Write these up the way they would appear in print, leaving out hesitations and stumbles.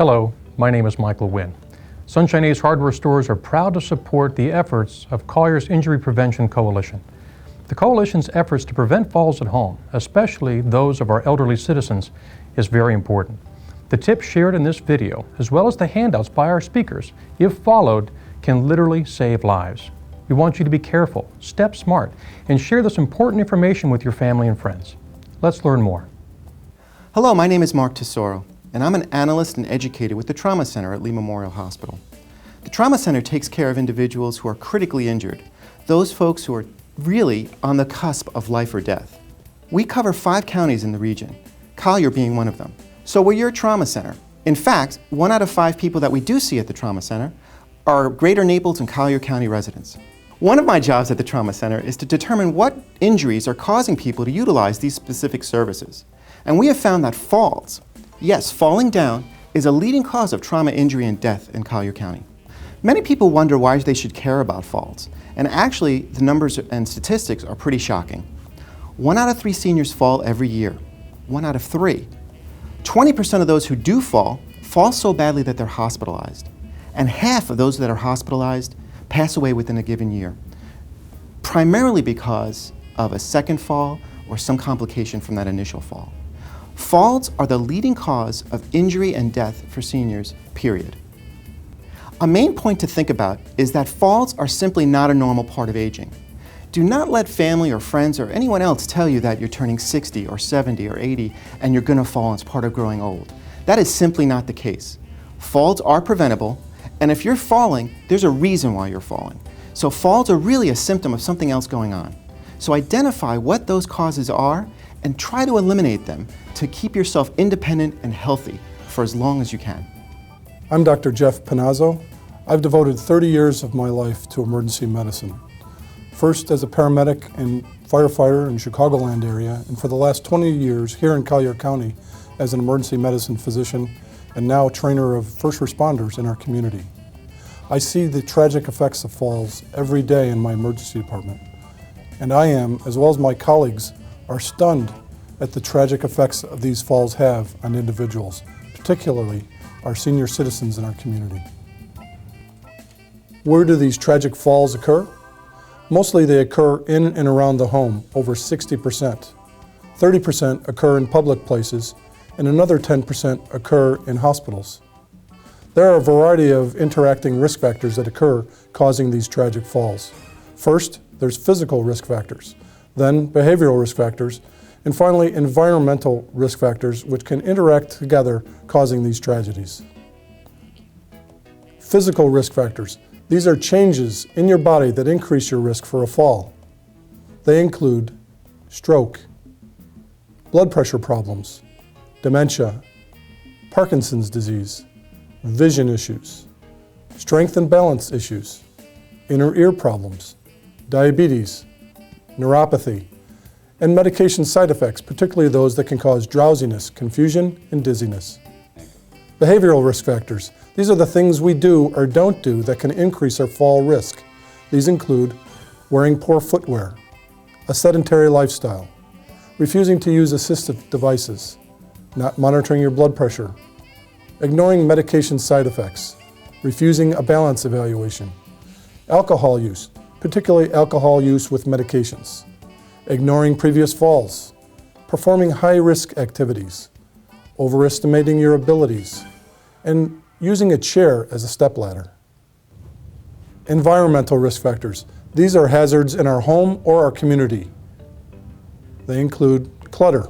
Hello, my name is Michael Wynn. Sunshine Ace Hardware Stores are proud to support the efforts of Collier's Injury Prevention Coalition. The Coalition's efforts to prevent falls at home, especially those of our elderly citizens, is very important. The tips shared in this video, as well as the handouts by our speakers, if followed, can literally save lives. We want you to be careful, step smart, and share this important information with your family and friends. Let's learn more. Hello, my name is Mark Tesoro, and I'm an analyst and educator with the Trauma Center at Lee Memorial Hospital. The Trauma Center takes care of individuals who are critically injured, those folks who are really on the cusp of life or death. We cover 5 counties in the region, Collier being one of them. So we're your trauma center. In fact, 1 out of 5 people that we do see at the Trauma Center are Greater Naples and Collier County residents. One of my jobs at the Trauma Center is to determine what injuries are causing people to utilize these specific services. And we have found that falls, yes, falling down, is a leading cause of trauma, injury, and death in Collier County. Many people wonder why they should care about falls, and actually the numbers and statistics are pretty shocking. 1 out of 3 seniors fall every year, 1 out of 3. 20% of those who do fall so badly that they're hospitalized, and half of those that are hospitalized pass away within a given year, primarily because of a second fall or some complication from that initial fall. Falls are the leading cause of injury and death for seniors, period. A main point to think about is that falls are simply not a normal part of aging. Do not let family or friends or anyone else tell you that you're turning 60 or 70 or 80 and you're going to fall and it's part of growing old. That is simply not the case. Falls are preventable, and if you're falling, there's a reason why you're falling. So falls are really a symptom of something else going on. So identify what those causes are and try to eliminate them to keep yourself independent and healthy for as long as you can. I'm Dr. Jeff Panazzo. I've devoted 30 years of my life to emergency medicine. First as a paramedic and firefighter in Chicagoland area, and for the last 20 years here in Collier County as an emergency medicine physician and now trainer of first responders in our community. I see the tragic effects of falls every day in my emergency department. And I am, as well as my colleagues, are stunned at the tragic effects of these falls have on individuals, particularly our senior citizens in our community. Where do these tragic falls occur? Mostly they occur in and around the home, over 60%. 30% occur in public places, and another 10% occur in hospitals. There are a variety of interacting risk factors that occur causing these tragic falls. First, there's physical risk factors, then behavioral risk factors, and finally environmental risk factors which can interact together causing these tragedies. Physical risk factors. These are changes in your body that increase your risk for a fall. They include stroke, blood pressure problems, dementia, Parkinson's disease, vision issues, strength and balance issues, inner ear problems, diabetes, neuropathy, and medication side effects, particularly those that can cause drowsiness, confusion, and dizziness. Behavioral risk factors. These are the things we do or don't do that can increase our fall risk. These include wearing poor footwear, a sedentary lifestyle, refusing to use assistive devices, not monitoring your blood pressure, ignoring medication side effects, refusing a balance evaluation, alcohol use, particularly alcohol use with medications, ignoring previous falls, performing high-risk activities, overestimating your abilities, and using a chair as a stepladder. Environmental risk factors. These are hazards in our home or our community. They include clutter,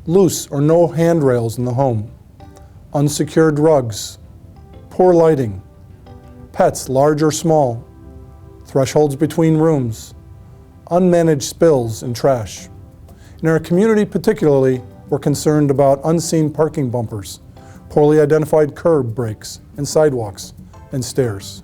loose or no handrails in the home, unsecured rugs, poor lighting, pets large or small, thresholds between rooms, unmanaged spills and trash. In our community particularly, we're concerned about unseen parking bumpers, poorly identified curb breaks and sidewalks and stairs.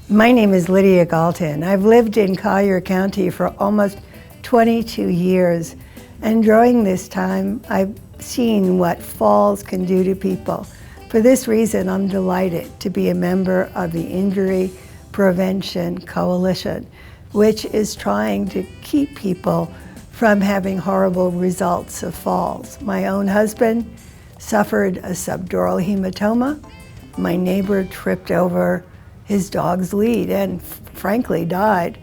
My name is Lydia Galton. I've lived in Collier County for almost 22 years, and during this time I've seen what falls can do to people. For this reason, I'm delighted to be a member of the Injury Prevention Coalition, which is trying to keep people from having horrible results of falls. My own husband suffered a subdural hematoma. My neighbor tripped over his dog's lead and frankly died.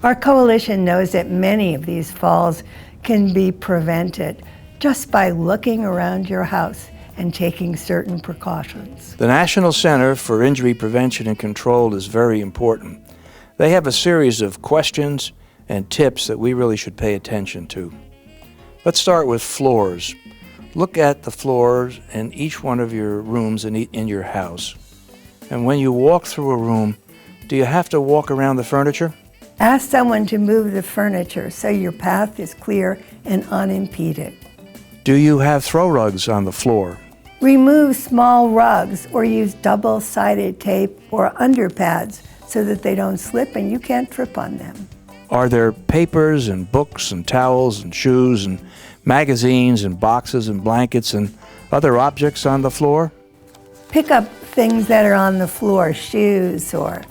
Our coalition knows that many of these falls can be prevented just by looking around your house and taking certain precautions. The National Center for Injury Prevention and Control is very important. They have a series of questions and tips that we really should pay attention to. Let's start with floors. Look at the floors in each one of your rooms in your house. And when you walk through a room, do you have to walk around the furniture? Ask someone to move the furniture so your path is clear and unimpeded. Do you have throw rugs on the floor? Remove small rugs or use double-sided tape or underpads so that they don't slip and you can't trip on them. Are there papers and books and towels and shoes and magazines and boxes and blankets and other objects on the floor? Pick up things that are on the floor, shoes or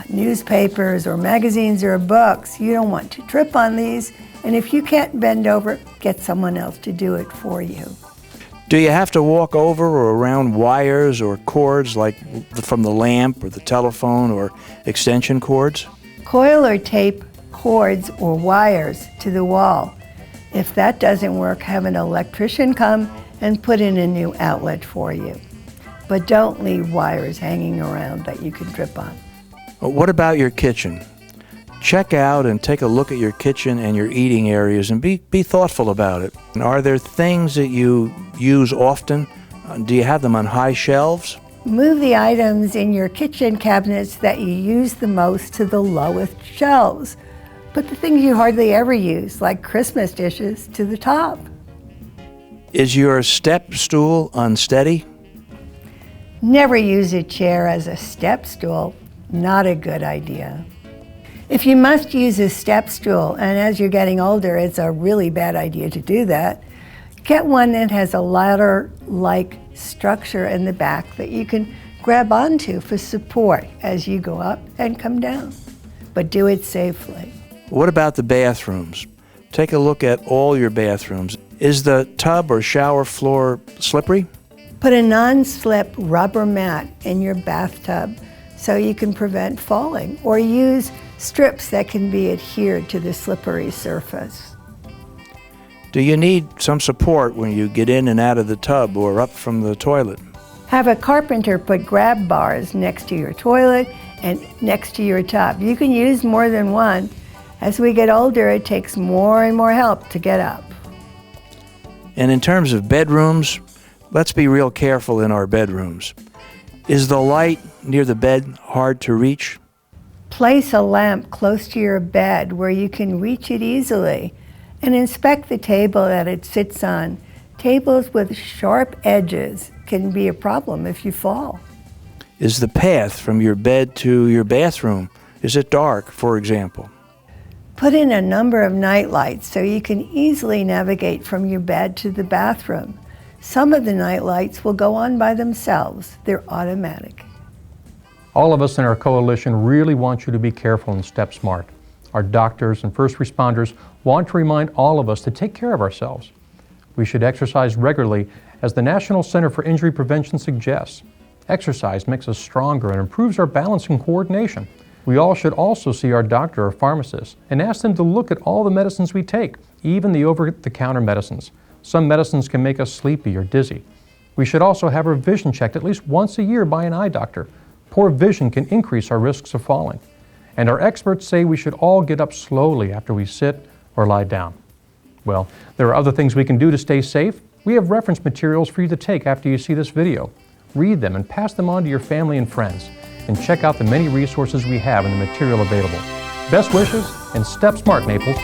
newspapers or magazines or books. You don't want to trip on these, and if you can't bend over, get someone else to do it for you. Do you have to walk over or around wires or cords like from the lamp or the telephone or extension cords? Coil or tape cords or wires to the wall. If that doesn't work, have an electrician come and put in a new outlet for you. But don't leave wires hanging around that you can trip on. What about your kitchen? Check out and take a look at your kitchen and your eating areas and be thoughtful about it. Are there things that you use often? Do you have them on high shelves? Move the items in your kitchen cabinets that you use the most to the lowest shelves. Put the things you hardly ever use, like Christmas dishes, to the top. Is your step stool unsteady? Never use a chair as a step stool. Not a good idea. If you must use a step stool, and as you're getting older, it's a really bad idea to do that, get one that has a ladder-like structure in the back that you can grab onto for support as you go up and come down. But do it safely. What about the bathrooms? Take a look at all your bathrooms. Is the tub or shower floor slippery? Put a non-slip rubber mat in your bathtub so you can prevent falling, or use strips that can be adhered to the slippery surface. Do you need some support when you get in and out of the tub or up from the toilet? Have a carpenter put grab bars next to your toilet and next to your tub. You can use more than one. As we get older, it takes more and more help to get up. And in terms of bedrooms, let's be real careful in our bedrooms. Is the light near the bed hard to reach? Place a lamp close to your bed where you can reach it easily, and inspect the table that it sits on. Tables with sharp edges can be a problem if you fall. Is the path from your bed to your bathroom, is it dark, for example? Put in a number of night lights so you can easily navigate from your bed to the bathroom. Some of the night lights will go on by themselves. They're automatic. All of us in our coalition really want you to be careful and step smart. Our doctors and first responders want to remind all of us to take care of ourselves. We should exercise regularly, as the National Center for Injury Prevention suggests. Exercise makes us stronger and improves our balance and coordination. We all should also see our doctor or pharmacist and ask them to look at all the medicines we take, even the over-the-counter medicines. Some medicines can make us sleepy or dizzy. We should also have our vision checked at least once a year by an eye doctor. Poor vision can increase our risks of falling. And our experts say we should all get up slowly after we sit or lie down. Well, there are other things we can do to stay safe. We have reference materials for you to take after you see this video. Read them and pass them on to your family and friends. And check out the many resources we have and the material available. Best wishes, and step smart, Naples.